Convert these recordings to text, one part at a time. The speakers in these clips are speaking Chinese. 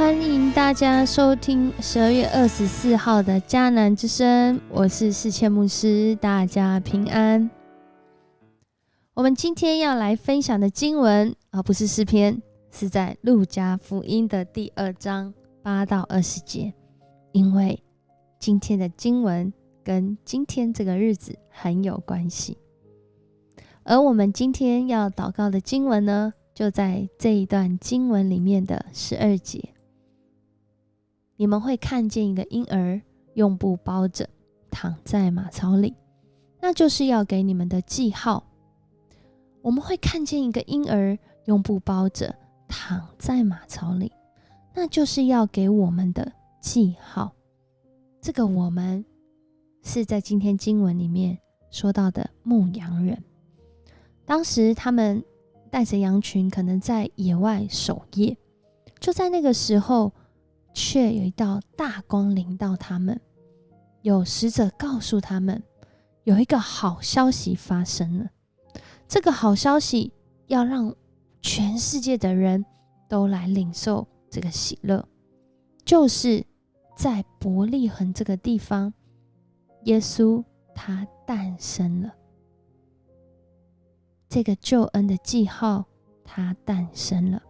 欢迎大家收听12月24号的迦南之声，我是世谦牧师，大家平安。我们今天要来分享的经文不是诗篇，是在路加福音的第2章8到20节，因为今天的经文跟今天这个日子很有关系。而我们今天要祷告的经文呢，就在这一段经文里面的12节。你们会看见一个婴儿用布包着，躺在马槽里，那就是要给你们的记号。我们会看见一个婴儿用布包着，躺在马槽里，那就是要给我们的记号。这个我们是在今天经文里面说到的牧羊人。当时他们带着羊群，可能在野外守夜，就在那个时候，却有一道大光临到他们，有使者告诉他们，有一个好消息发生了。这个好消息要让全世界的人都来领受这个喜乐，就是在伯利恒这个地方，耶稣他诞生了。这个救恩的记号他诞生了。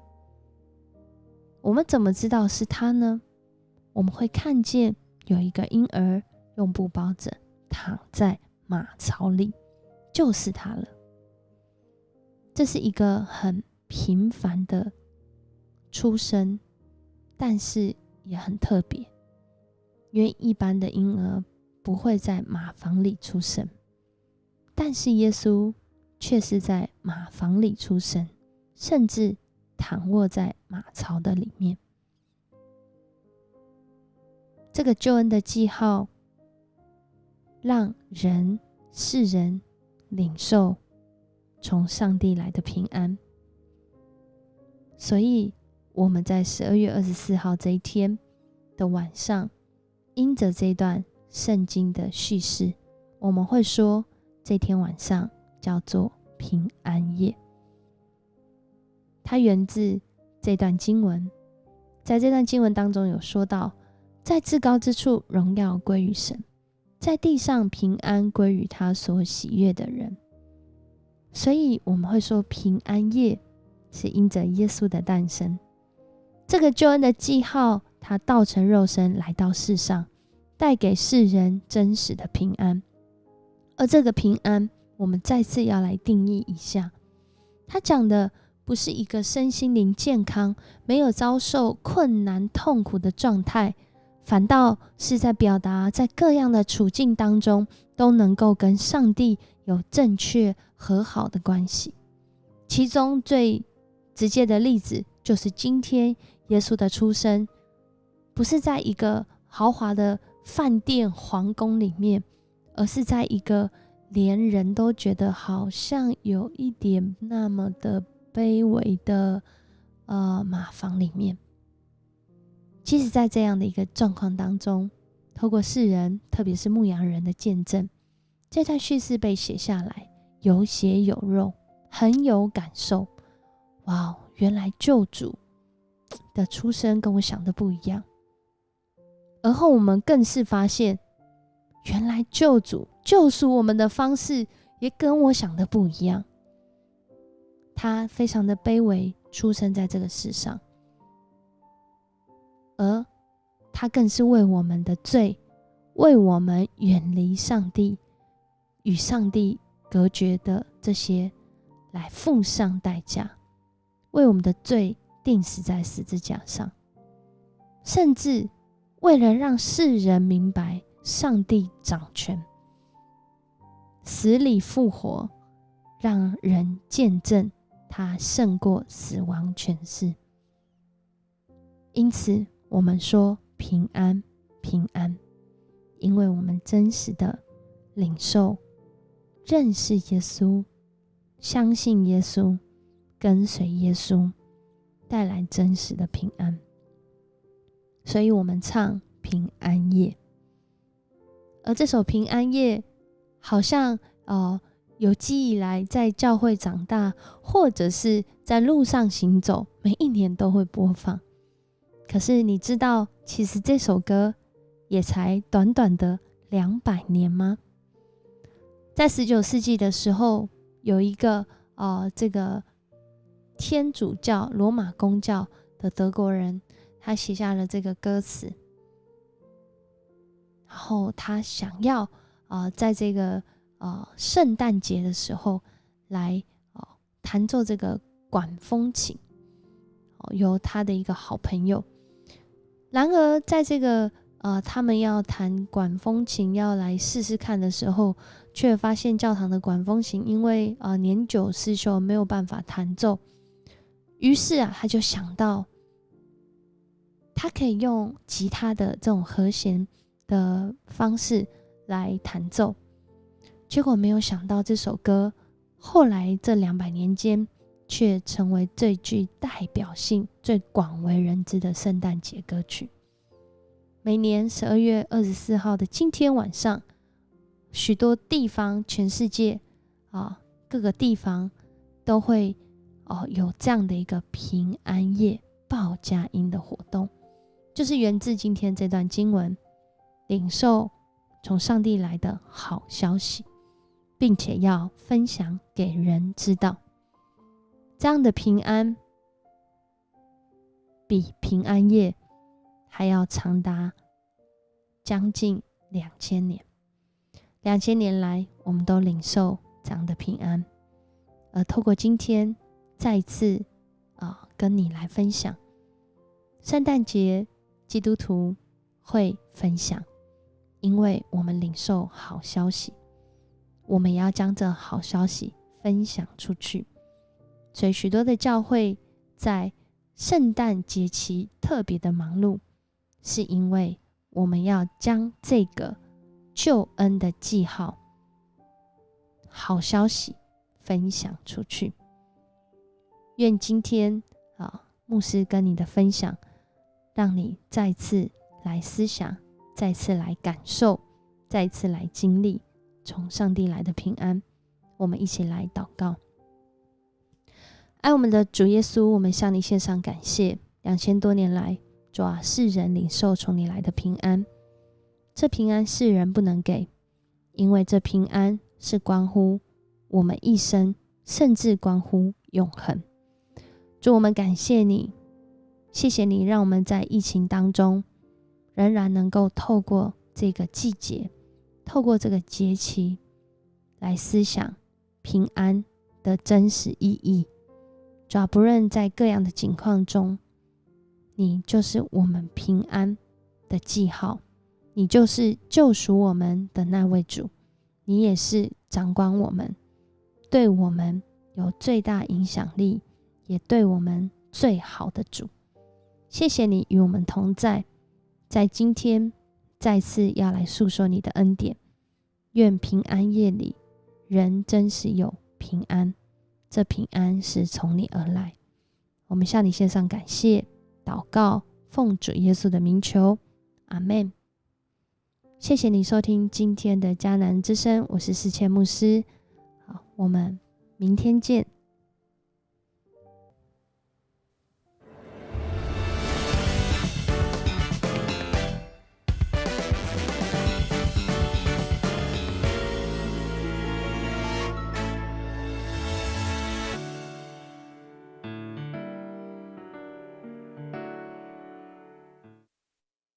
我们怎么知道是他呢？我们会看见有一个婴儿用布包着，躺在马槽里，就是他了。这是一个很平凡的出生，但是也很特别，因为一般的婴儿不会在马房里出生，但是耶稣却是在马房里出生，甚至躺卧在马槽的里面。这个救恩的记号让世人领受从上帝来的平安。所以我们在12月24号这一天的晚上，因着这段圣经的叙事，我们会说这天晚上叫做平安夜。它源自这段经文，在这段经文当中有说到，在至高之处荣耀归于神，在地上平安归于他所喜悦的人。所以我们会说平安夜是因着耶稣的诞生，这个救恩的记号，他道成肉身来到世上，带给世人真实的平安。而这个平安我们再次要来定义一下，他讲的不是一个身心灵健康，没有遭受困难痛苦的状态，反倒是在表达在各样的处境当中都能够跟上帝有正确和好的关系。其中最直接的例子就是今天耶稣的出生，不是在一个豪华的饭店皇宫里面，而是在一个连人都觉得好像有一点那么的卑微的马房里面。其实在这样的一个状况当中，透过世人特别是牧羊人的见证，这段叙事被写下来，有血有肉，很有感受。哇，原来救主的出生跟我想的不一样。而后我们更是发现，原来救主救赎我们的方式也跟我想的不一样。他非常的卑微，出生在这个世上，而他更是为我们的罪，为我们远离上帝，与上帝隔绝的这些来付上代价，为我们的罪钉死在十字架上，甚至为了让世人明白上帝掌权，死里复活，让人见证他胜过死亡权势。因此我们说平安平安，因为我们真实的领受认识耶稣，相信耶稣，跟随耶稣，带来真实的平安。所以我们唱平安夜。而这首平安夜好像有记忆来在教会长大，或者是在路上行走，每一年都会播放。可是你知道，其实这首歌也才短短的200年吗？在19世纪的时候，有一个这个天主教罗马公教的德国人，他写下了这个歌词，然后他想要在这个圣诞节的时候来弹奏这个管风琴，由他的一个好朋友。然而在这个他们要弹管风琴要来试试看的时候，却发现教堂的管风琴因为年久失修没有办法弹奏。于是他就想到他可以用吉他的这种和弦的方式来弹奏。结果没有想到这首歌后来这200年间却成为最具代表性最广为人知的圣诞节歌曲。每年12月24号的今天晚上，许多地方全世界各个地方都会有这样的一个平安夜报佳音的活动，就是源自今天这段经文，领受从上帝来的好消息，并且要分享给人知道。这样的平安比平安夜还要长达将近2000年。2000年来，我们都领受这样的平安，而透过今天再一次跟你来分享，圣诞节基督徒会分享，因为我们领受好消息，我们也要将这好消息分享出去。所以许多的教会在圣诞节期特别的忙碌，是因为我们要将这个救恩的记号好消息分享出去。愿今天牧师跟你的分享，让你再次来思想，再次来感受，再次来经历从上帝来的平安。我们一起来祷告。爱我们的主耶稣，我们向你献上感谢。2000多年来，主世人领受从你来的平安，这平安世人不能给，因为这平安是关乎我们一生，甚至关乎永恒。主，我们感谢你，谢谢你让我们在疫情当中仍然能够透过这个季节，透过这个节期来思想平安的真实意义。主，不论在各样的境况中，你就是我们平安的记号，你就是救赎我们的那位主，你也是掌管我们，对我们有最大影响力，也对我们最好的主。谢谢你与我们同在，在今天再次要来诉说你的恩典。愿平安夜里人真实有平安，这平安是从你而来。我们向你献上感谢祷告，奉主耶稣的名求，阿们。谢谢你收听今天的迦南之声，我是世谦牧师。好，我们明天见。